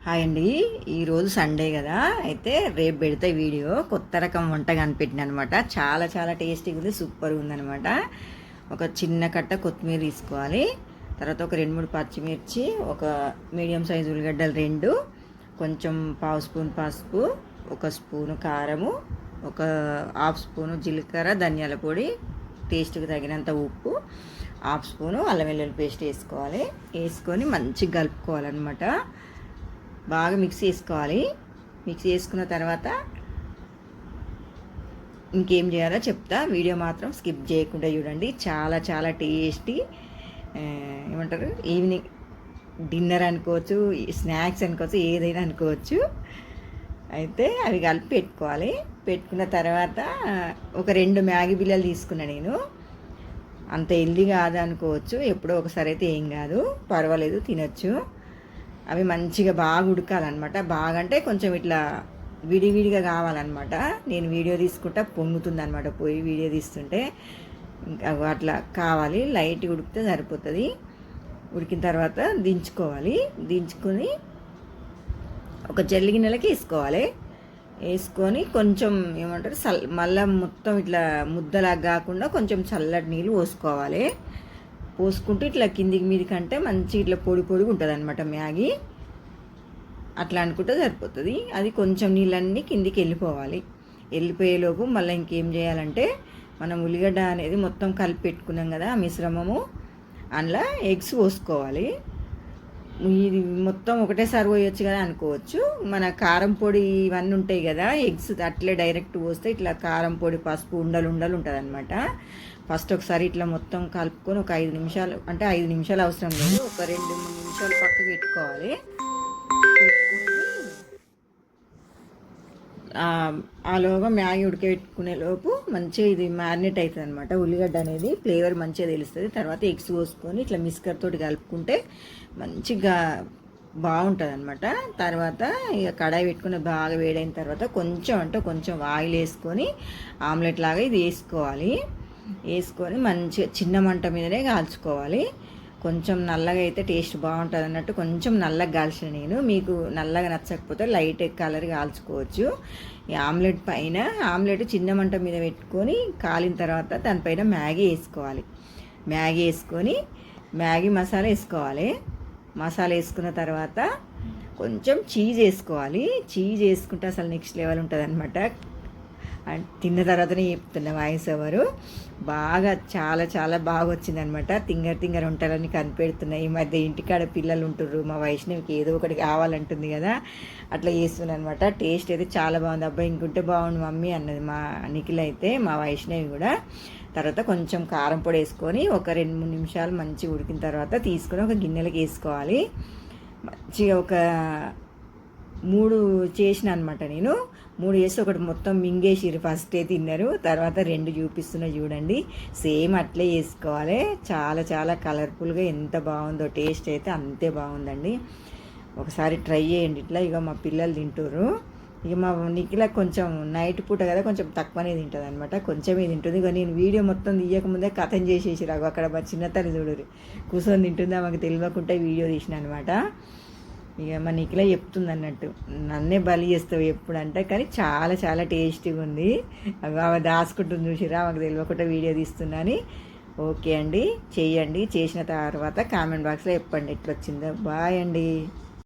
Hi అండి. ఈరోజు Sunday కదా, అయితే రేపు పెడితే వీడియో కొత్త రకం వంట కనిపెట్టిన అనమాట. చాలా చాలా టేస్టీగా ఉంది, సూపర్గా ఉందనమాట. ఒక చిన్న కట్ట కొత్తిమీర తీసుకోవాలి. తర్వాత ఒక 2-3 పచ్చిమిర్చి, ఒక మీడియం సైజు ఉల్లిగడ్డలు 2, కొంచెం పావు స్పూన్ పసుపు, ఒక స్పూను కారము, ఒక హాఫ్ స్పూను జీలకర్ర ధనియాల పొడి, టేస్ట్కి తగినంత ఉప్పు, హాఫ్ స్పూను అల్లం వెల్లుల్లి పేస్ట్ వేసుకోవాలి. వేసుకొని మంచిగా కలుపుకోవాలన్నమాట. బాగా మిక్స్ చేసుకోవాలి. మిక్స్ చేసుకున్న తర్వాత ఇంకేం చేయాలో చెప్తా, వీడియో మాత్రం స్కిప్ చేయకుండా చూడండి. చాలా చాలా టేస్టీ, ఏమంటారు, ఈవినింగ్ డిన్నర్ అనుకోవచ్చు, స్నాక్స్ అనుకోవచ్చు, ఏదైనా అనుకోవచ్చు. అయితే అవి కలిపి పెట్టుకోవాలి. పెట్టుకున్న తర్వాత ఒక 2 మ్యాగీ బిళ్ళలు తీసుకున్నా నేను. అంత హెల్దీ కాదు అనుకోవచ్చు, ఎప్పుడో ఒకసారి అయితే ఏం కాదు, పర్వాలేదు, తినచ్చు. అవి మంచిగా బాగా ఉడకాలన్నమాట. బాగా అంటే కొంచెం ఇట్లా విడివిడిగా కావాలన్నమాట. నేను వీడియో తీసుకుంటా పొంగుతుంది అనమాట, పోయి వీడియో తీస్తుంటే ఇంకా అట్లా కావాలి. లైట్ ఉడికితే సరిపోతుంది. ఉడికిన తర్వాత దించుకోవాలి. దించుకొని ఒక జల్లి గిన్నెలకి వేసుకోవాలి. వేసుకొని కొంచెం ఏమంటారు మళ్ళీ మొత్తం ఇట్లా ముద్దలాగా కాకుండా కొంచెం చల్లటి నీళ్ళు పోసుకోవాలి. పోసుకుంటూ ఇట్లా కిందికి మీదికి అంటే మంచి ఇట్లా పొడి పొడిగా ఉంటుంది అనమాట మ్యాగీ. అట్లా అనుకుంటే సరిపోతుంది. అది కొంచెం నీళ్ళన్నీ కిందికి వెళ్ళిపోవాలి. వెళ్ళిపోయేలోపు మళ్ళీ ఇంకేం చేయాలంటే, మనం ఉల్లిగడ్డ అనేది మొత్తం కలిపి పెట్టుకున్నాం కదా ఆ మిశ్రమము, అందులో ఎగ్స్ పోసుకోవాలి. ఇది మొత్తం ఒకటేసారి పోయొచ్చు కదా అనుకోవచ్చు. మన కారం పొడి ఇవన్నీ ఉంటాయి కదా, ఎగ్స్ అట్లే డైరెక్ట్ పోస్తే ఇట్లా కారం పొడి పసుపు ఉండలు ఉండలు ఉంటుంది అనమాట. ఫస్ట్ ఒకసారి ఇట్లా మొత్తం కలుపుకొని ఒక 5 నిమిషాలు, అంటే 5 నిమిషాలు అవసరం లేదు, ఒక 2-3 నిమిషాలు పక్కకు పెట్టుకోవాలి. ఆలోగా మ్యాగీ ఉడకబెట్టుకునే లోపు మంచిగా ఇది మ్యారినేట్ అవుతుంది అనమాట. ఉల్లిగడ్డ అనేది ఫ్లేవర్ మంచిగా తెలుస్తుంది. తర్వాత ఎగ్స్ పోసుకొని ఇట్లా మిస్కర్ తోటి కలుపుకుంటే మంచిగా బాగుంటుంది అనమాట. తర్వాత ఇక కడాయి పెట్టుకుని బాగా వేడైన తర్వాత కొంచెం ఆయిల్ వేసుకొని ఆమ్లెట్ లాగా ఇది వేసుకొని మంచిగా చిన్న మంట మీదనే కాల్చుకోవాలి. కొంచెం నల్లగా అయితే టేస్ట్ బాగుంటుంది అన్నట్టు కొంచెం నల్లగా కాల్చిన నేను. మీకు నల్లగా నచ్చకపోతే లైట్ కలర్ కాల్చుకోవచ్చు. ఈ ఆమ్లెట్ చిన్న మంట మీద పెట్టుకొని కాలిన తర్వాత దానిపైన మ్యాగీ వేసుకోవాలి. మ్యాగీ వేసుకొని మ్యాగీ మసాలా వేసుకోవాలి. మసాలా వేసుకున్న తర్వాత కొంచెం చీజ్ వేసుకోవాలి. చీజ్ వేసుకుంటే అసలు నెక్స్ట్ లెవెల్ ఉంటుంది అనమాట. తిన్న తర్వాతనే చెప్తున్న వాయిస్ ఎవరు. బాగా చాలా చాలా బాగా వచ్చిందనమాట. తింగర్ వంటలని కనిపెడుతున్నాయి. ఈ మధ్య ఇంటికాడ పిల్లలు ఉంటుర్రు, మా వైష్ణవికి ఏదో ఒకటి కావాలంటుంది కదా, అట్లా చేస్తున్నాను అనమాట. టేస్ట్ అయితే చాలా బాగుంది. అబ్బాయి ఇంకుంటే బాగుండు మమ్మీ అన్నది మా నిఖిల్ అయితే, మా వైష్ణవి కూడా. తర్వాత కొంచెం కారం పొడి వేసుకొని ఒక 2-3 నిమిషాలు మంచిగా ఉడికిన తర్వాత తీసుకొని ఒక గిన్నెలకు వేసుకోవాలి. మంచిగా ఒక 3 చేసిన అనమాట నేను. 3 చేసి ఒకటి మొత్తం మింగేసిరు, ఫస్టే తిన్నారు. తర్వాత 2 చూపిస్తున్నా చూడండి. సేమ్ అట్లే చేసుకోవాలి. చాలా చాలా కలర్ఫుల్గా ఎంత బాగుందో, టేస్ట్ అయితే అంతే బాగుందండి. ఒకసారి ట్రై చేయండి ఇట్లా. ఇక మా పిల్లలు తింటారు. ఇక మా నిఖిల కొంచెం నైట్ పూట కదా కొంచెం తక్కువనే తింటుంది అనమాట, కొంచెమే తింటుంది. ఇక నేను వీడియో మొత్తం తీయకముందే కథం చేసేసి రాగు. అక్కడ మా చిన్నతల్లి చూడరు కూర్చొని తింటుంది, ఆమెకు తెలియకుండా వీడియో తీసిన అనమాట. ఇక మా నిఖిల చెప్తుంది అన్నట్టు, నన్నే బలి చేస్తావు ఎప్పుడంటే, కానీ చాలా చాలా టేస్టీగా ఉంది. ఆమె దాచుకుంటుంది చూసిరా, ఆమెకు తెలియకుండా వీడియో తీస్తున్నాను. ఓకే అండి, చేయండి. చేసిన తర్వాత కామెంట్ బాక్స్లో చెప్పండి ఎట్లొచ్చిందో. బాయ్ అండి.